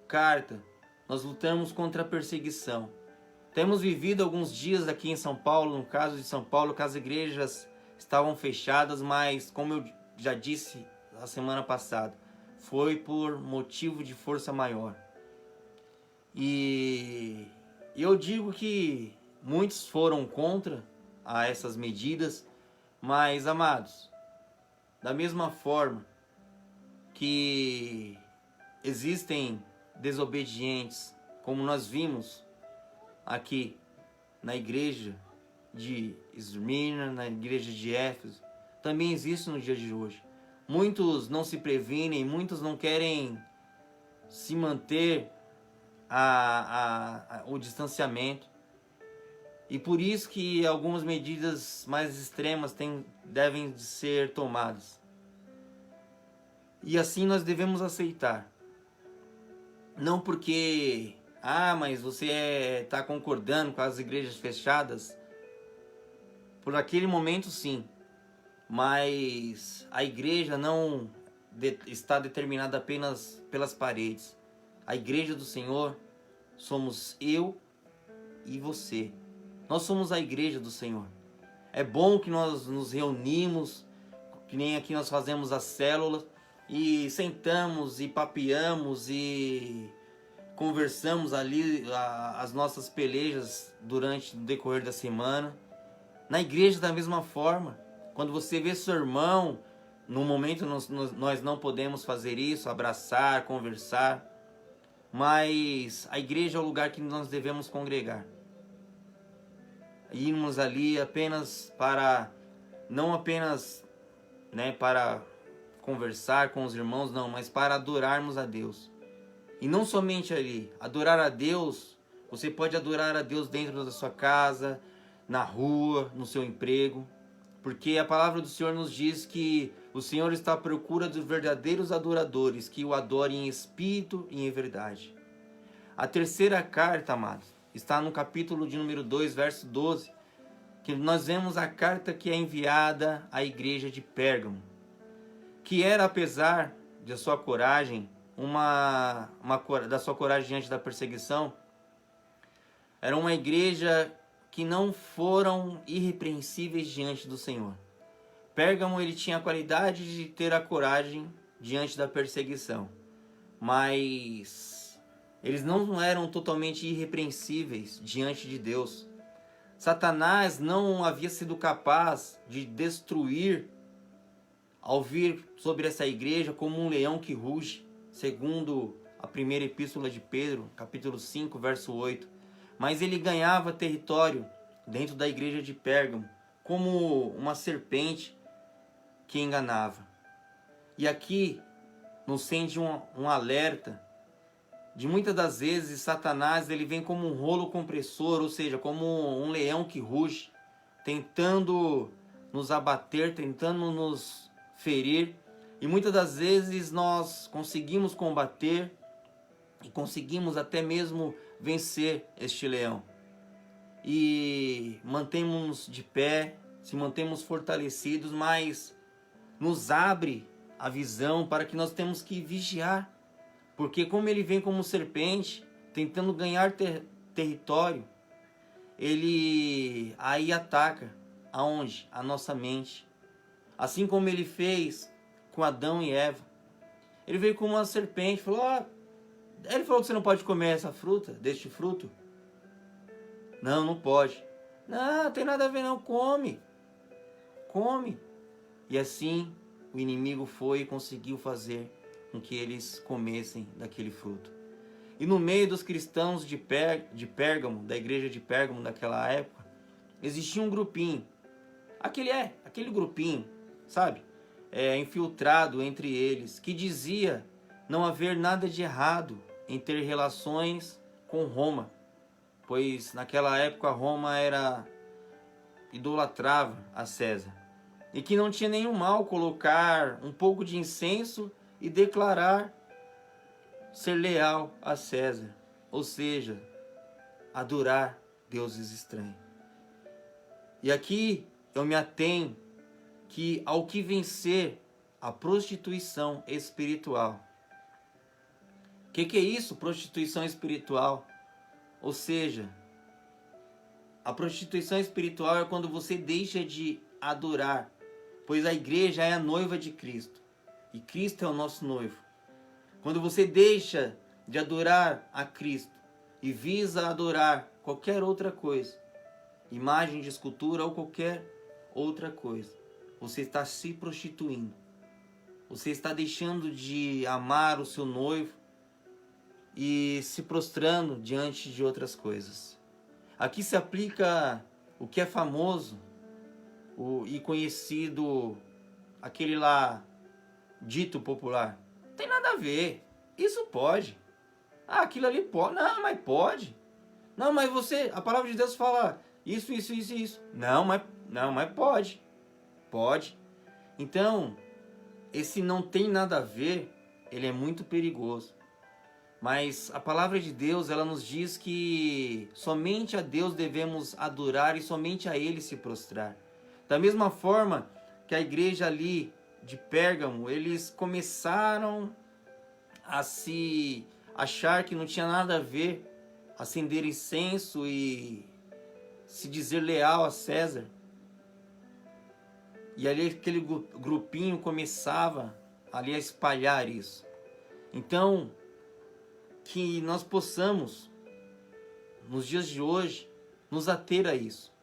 carta, nós lutamos contra a perseguição. Temos vivido alguns dias aqui em São Paulo, no caso de São Paulo, que as igrejas estavam fechadas, mas como eu já disse a semana passada, foi por motivo de força maior. E eu digo que muitos foram contra essas medidas, mas, amados, da mesma forma que existem desobedientes, como nós vimos aqui na igreja de Esmirna, na igreja de Éfeso, também existe no dia de hoje. Muitos não se previnem, muitos não querem se manter o distanciamento. E por isso que algumas medidas mais extremas devem ser tomadas. E assim nós devemos aceitar. Não porque, mas você está concordando com as igrejas fechadas. Por aquele momento sim. Mas a igreja não está determinada apenas pelas paredes. A igreja do Senhor somos eu e você. Nós somos a igreja do Senhor. É bom que nós nos reunimos, que nem aqui nós fazemos as células, e sentamos e papeamos e conversamos ali as nossas pelejas durante o decorrer da semana. Na igreja da mesma forma, quando você vê seu irmão, no momento nós não podemos fazer isso, abraçar, conversar, mas a igreja é o lugar que nós devemos congregar. Irmos ali apenas não apenas para conversar com os irmãos, não, mas para adorarmos a Deus. E não somente ali, adorar a Deus, você pode adorar a Deus dentro da sua casa, na rua, no seu emprego, porque a palavra do Senhor nos diz que o Senhor está à procura dos verdadeiros adoradores, que o adorem em espírito e em verdade. A terceira carta, amados, está no capítulo de número 2, verso 12, que nós vemos a carta que é enviada à igreja de Pérgamo, que era, apesar de sua coragem, da sua coragem diante da perseguição, era uma igreja que não foram irrepreensíveis diante do Senhor. Pérgamo, ele tinha a qualidade de ter a coragem diante da perseguição, mas eles não eram totalmente irrepreensíveis diante de Deus. Satanás não havia sido capaz de destruir ao vir sobre essa igreja como um leão que ruge, segundo a primeira epístola de Pedro, capítulo 5, verso 8. Mas ele ganhava território dentro da igreja de Pérgamo, como uma serpente que enganava. E aqui nos sente um alerta de muitas das vezes Satanás ele vem como um rolo compressor, ou seja, como um leão que ruge, tentando nos abater, tentando nos ferir. E muitas das vezes nós conseguimos combater e conseguimos até mesmo vencer este leão. E mantemos de pé, se mantemos fortalecidos, mas nos abre a visão para que nós temos que vigiar. Porque como ele vem como serpente, tentando ganhar território, ele aí ataca aonde? A nossa mente. Assim como ele fez com Adão e Eva. Ele veio como uma serpente, falou, ele falou que você não pode comer essa fruta, deste fruto. Não pode. Não tem nada a ver não, come. E assim o inimigo foi e conseguiu fazer com que eles comessem daquele fruto. E no meio dos cristãos de Pérgamo, da igreja de Pérgamo daquela época, existia um grupinho, aquele grupinho, sabe? Infiltrado entre eles, que dizia não haver nada de errado em ter relações com Roma, pois naquela época Roma idolatrava a César, e que não tinha nenhum mal colocar um pouco de incenso e declarar ser leal a César, ou seja, adorar deuses estranhos. E aqui eu me atenho que ao que vencer a prostituição espiritual. O que é isso, prostituição espiritual? Ou seja, a prostituição espiritual é quando você deixa de adorar, pois a igreja é a noiva de Cristo, e Cristo é o nosso noivo. Quando você deixa de adorar a Cristo e visa adorar qualquer outra coisa, imagem de escultura ou qualquer outra coisa, você está se prostituindo. Você está deixando de amar o seu noivo e se prostrando diante de outras coisas. Aqui se aplica o que é famoso e conhecido, aquele lá dito popular. Não tem nada a ver. Isso pode. Aquilo ali pode. Não, mas pode. Não, mas a palavra de Deus fala isso. Não, mas pode. Pode. Então, esse não tem nada a ver, ele é muito perigoso. Mas a palavra de Deus, ela nos diz que somente a Deus devemos adorar e somente a Ele se prostrar. Da mesma forma que a igreja ali de Pérgamo, eles começaram a se achar que não tinha nada a ver, acender incenso e se dizer leal a César. E ali aquele grupinho começava ali a espalhar isso. Então, que nós possamos, nos dias de hoje, nos ater a isso.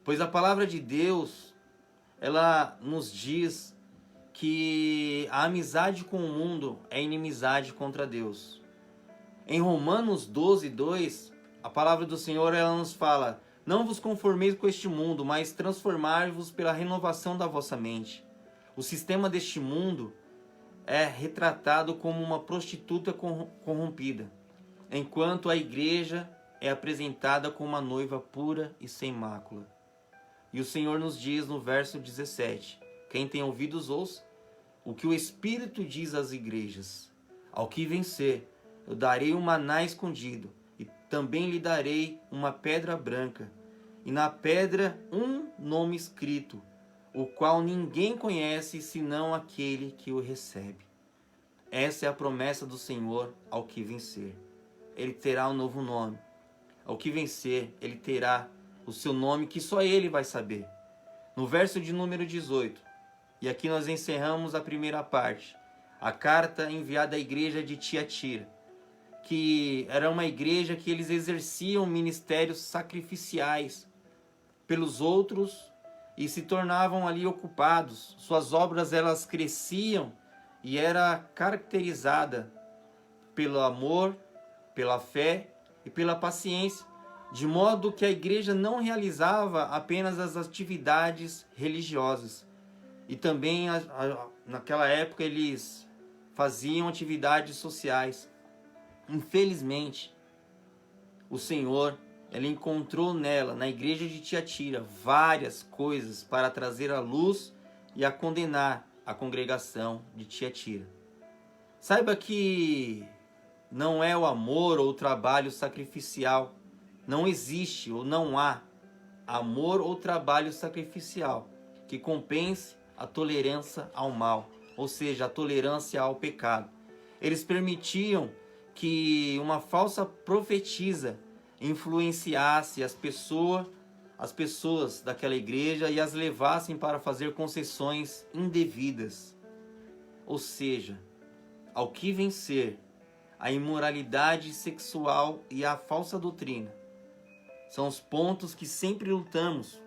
Pois a palavra de Deus, ela nos diz que a amizade com o mundo é inimizade contra Deus. Em Romanos 12:2, a palavra do Senhor, ela nos fala: não vos conformeis com este mundo, mas transformai-vos pela renovação da vossa mente. O sistema deste mundo é retratado como uma prostituta corrompida, enquanto a igreja é apresentada como uma noiva pura e sem mácula. E o Senhor nos diz no verso 17: quem tem ouvidos ouça o que o Espírito diz às igrejas. Ao que vencer, eu darei um maná escondido, e também lhe darei uma pedra branca, e na pedra um nome escrito, o qual ninguém conhece senão aquele que o recebe. Essa é a promessa do Senhor ao que vencer. Ele terá um novo nome. Ao que vencer, ele terá o seu nome que só ele vai saber. No verso de número 18, e aqui nós encerramos a primeira parte, a carta enviada à igreja de Tiatira, que era uma igreja que eles exerciam ministérios sacrificiais pelos outros e se tornavam ali ocupados. Suas obras, elas cresciam e era caracterizada pelo amor, pela fé e pela paciência, de modo que a igreja não realizava apenas as atividades religiosas. E também, naquela época, eles faziam atividades sociais. Infelizmente, o Senhor, ele encontrou nela, na igreja de Tiatira, várias coisas para trazer à luz e a condenar a congregação de Tiatira. Saiba que não é o amor ou o trabalho sacrificial. Não existe ou não há amor ou trabalho sacrificial que compense a tolerância ao mal, ou seja, a tolerância ao pecado. Eles permitiam que uma falsa profetisa influenciasse as pessoas daquela igreja e as levassem para fazer concessões indevidas. Ou seja, ao que vencer, a imoralidade sexual e a falsa doutrina são os pontos que sempre lutamos,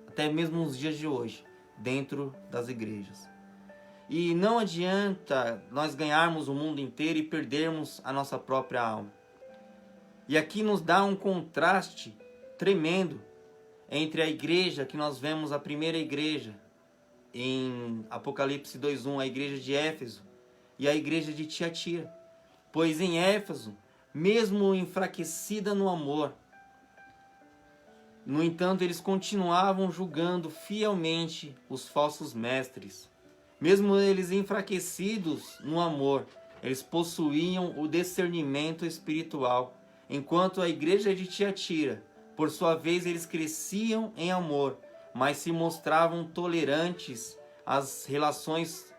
até mesmo nos dias de hoje, dentro das igrejas. E não adianta nós ganharmos o mundo inteiro e perdermos a nossa própria alma. E aqui nos dá um contraste tremendo entre a igreja que nós vemos, a primeira igreja, em Apocalipse 2:1, a igreja de Éfeso, e a igreja de Tiatira. Pois em Éfeso, mesmo enfraquecida no amor, no entanto, eles continuavam julgando fielmente os falsos mestres. Mesmo eles enfraquecidos no amor, eles possuíam o discernimento espiritual, enquanto a igreja de Tiatira, por sua vez, eles cresciam em amor, mas se mostravam tolerantes às relações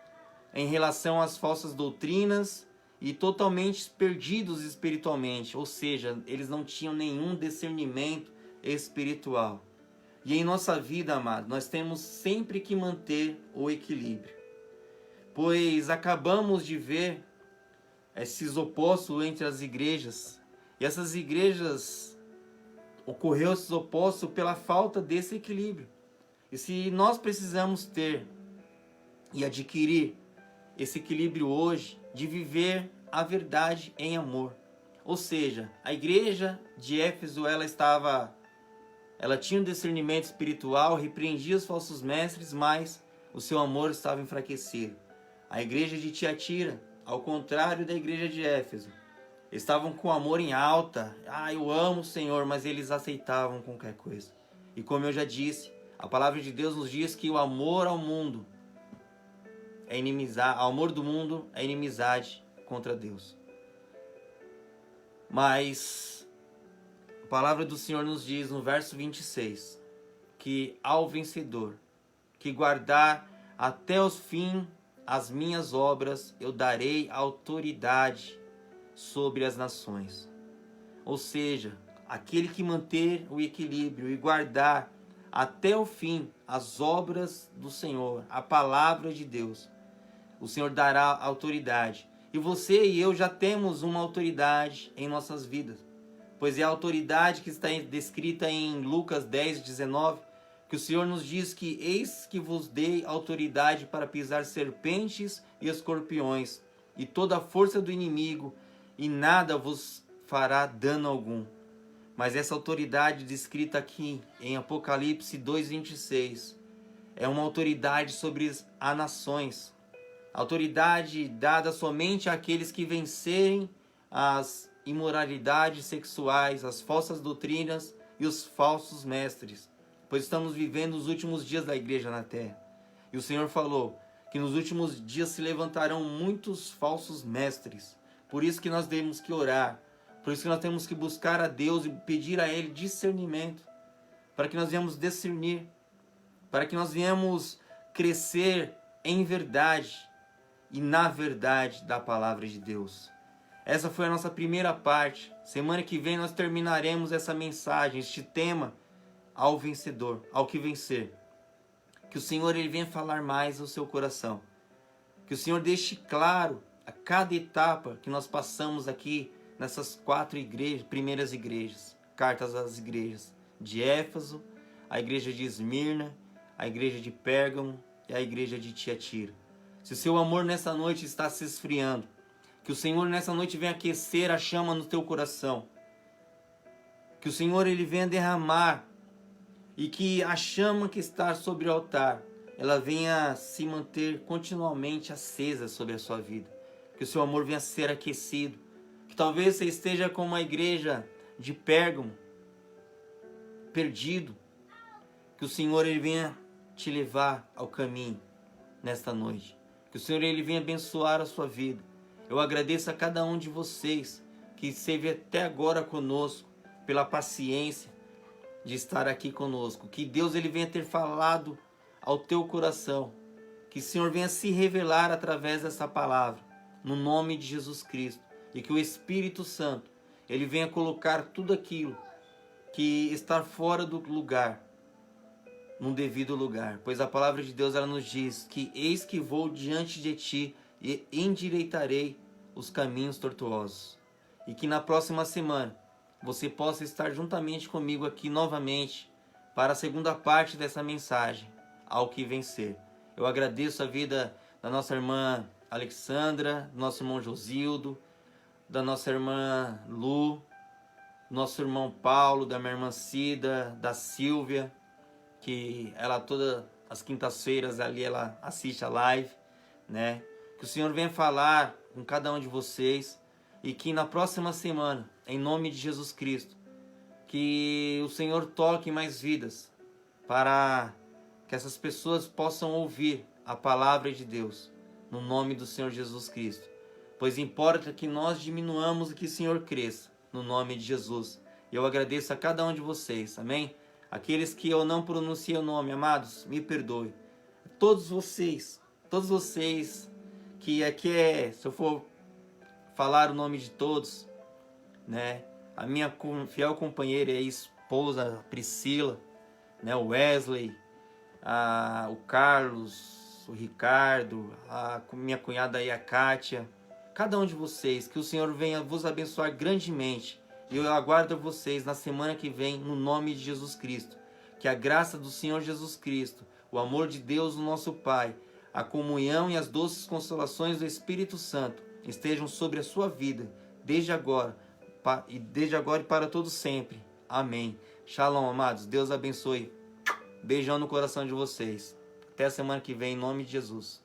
em relação às falsas doutrinas e totalmente perdidos espiritualmente, ou seja, eles não tinham nenhum discernimento espiritual. E em nossa vida, amado, nós temos sempre que manter o equilíbrio, pois acabamos de ver esses opostos entre as igrejas, e essas igrejas ocorreu esses opostos pela falta desse equilíbrio. E se nós precisamos ter e adquirir esse equilíbrio hoje, de viver a verdade em amor, ou seja, a igreja de Éfeso, ela tinha um discernimento espiritual, repreendia os falsos mestres, mas o seu amor estava enfraquecido. A igreja de Tiatira, ao contrário da igreja de Éfeso, estavam com o amor em alta. Eu amo o Senhor, mas eles aceitavam qualquer coisa. E como eu já disse, a palavra de Deus nos diz que o amor ao mundo é inimizade, o amor do mundo é inimizade contra Deus. Mas a palavra do Senhor nos diz no verso 26, que ao vencedor, que guardar até os fim as minhas obras, eu darei autoridade sobre as nações. Ou seja, aquele que manter o equilíbrio e guardar até o fim as obras do Senhor, a palavra de Deus, o Senhor dará autoridade. E você e eu já temos uma autoridade em nossas vidas, pois é a autoridade que está descrita em Lucas 10:19, que o Senhor nos diz que eis que vos dei autoridade para pisar serpentes e escorpiões e toda a força do inimigo, e nada vos fará dano algum. Mas essa autoridade descrita aqui em Apocalipse 2:26 é uma autoridade sobre as nações. Autoridade dada somente àqueles que vencerem as imoralidades sexuais, as falsas doutrinas e os falsos mestres. Pois estamos vivendo os últimos dias da igreja na terra. E o Senhor falou que nos últimos dias se levantarão muitos falsos mestres. Por isso que nós temos que orar. Por isso que nós temos que buscar a Deus e pedir a Ele discernimento. Para que nós venhamos discernir. Para que nós venhamos crescer em verdade e na verdade da palavra de Deus. Essa foi a nossa primeira parte. Semana que vem nós terminaremos essa mensagem, este tema, ao vencedor, ao que vencer. Que o Senhor ele venha falar mais ao seu coração. Que o Senhor deixe claro a cada etapa que nós passamos aqui nessas 4 primeiras igrejas, cartas às igrejas de Éfeso, a igreja de Esmirna, a igreja de Pérgamo e a igreja de Tiatira. Se o seu amor nessa noite está se esfriando, que o Senhor nessa noite venha aquecer a chama no teu coração. Que o Senhor ele venha derramar e que a chama que está sobre o altar, ela venha se manter continuamente acesa sobre a sua vida. Que o seu amor venha ser aquecido. Que talvez você esteja como a igreja de Pérgamo, perdido. Que o Senhor ele venha te levar ao caminho nesta noite. Que o Senhor ele venha abençoar a sua vida. Eu agradeço a cada um de vocês que esteve até agora conosco, pela paciência de estar aqui conosco. Que Deus ele venha ter falado ao teu coração. Que o Senhor venha se revelar através dessa palavra, no nome de Jesus Cristo. E que o Espírito Santo ele venha colocar tudo aquilo que está fora do lugar, num devido lugar. Pois a palavra de Deus ela nos diz que eis que vou diante de ti e endireitarei os caminhos tortuosos. E que na próxima semana você possa estar juntamente comigo aqui novamente para a segunda parte dessa mensagem, ao que vencer. Eu agradeço a vida da nossa irmã Alexandra, do nosso irmão Josildo, da nossa irmã Lu, do nosso irmão Paulo, da minha irmã Cida, da Silvia, que ela todas as quintas-feiras ali ela assiste a live, né? Que o Senhor venha falar com cada um de vocês e que na próxima semana, em nome de Jesus Cristo, que o Senhor toque mais vidas para que essas pessoas possam ouvir a palavra de Deus, no nome do Senhor Jesus Cristo. Pois importa que nós diminuamos e que o Senhor cresça, no nome de Jesus. Eu agradeço a cada um de vocês, amém? Aqueles que eu não pronunciei o nome, amados, me perdoe. Todos vocês que aqui se eu for falar o nome de todos, né? A minha fiel companheira e esposa Priscila, né? O Wesley, o Carlos, o Ricardo, a minha cunhada aí, a Kátia, cada um de vocês, que o Senhor venha vos abençoar grandemente. E eu aguardo vocês na semana que vem, no nome de Jesus Cristo. Que a graça do Senhor Jesus Cristo, o amor de Deus, o nosso Pai, a comunhão e as doces consolações do Espírito Santo estejam sobre a sua vida, desde agora e para todo sempre. Amém. Shalom, amados. Deus abençoe. Beijão no coração de vocês. Até a semana que vem, em nome de Jesus.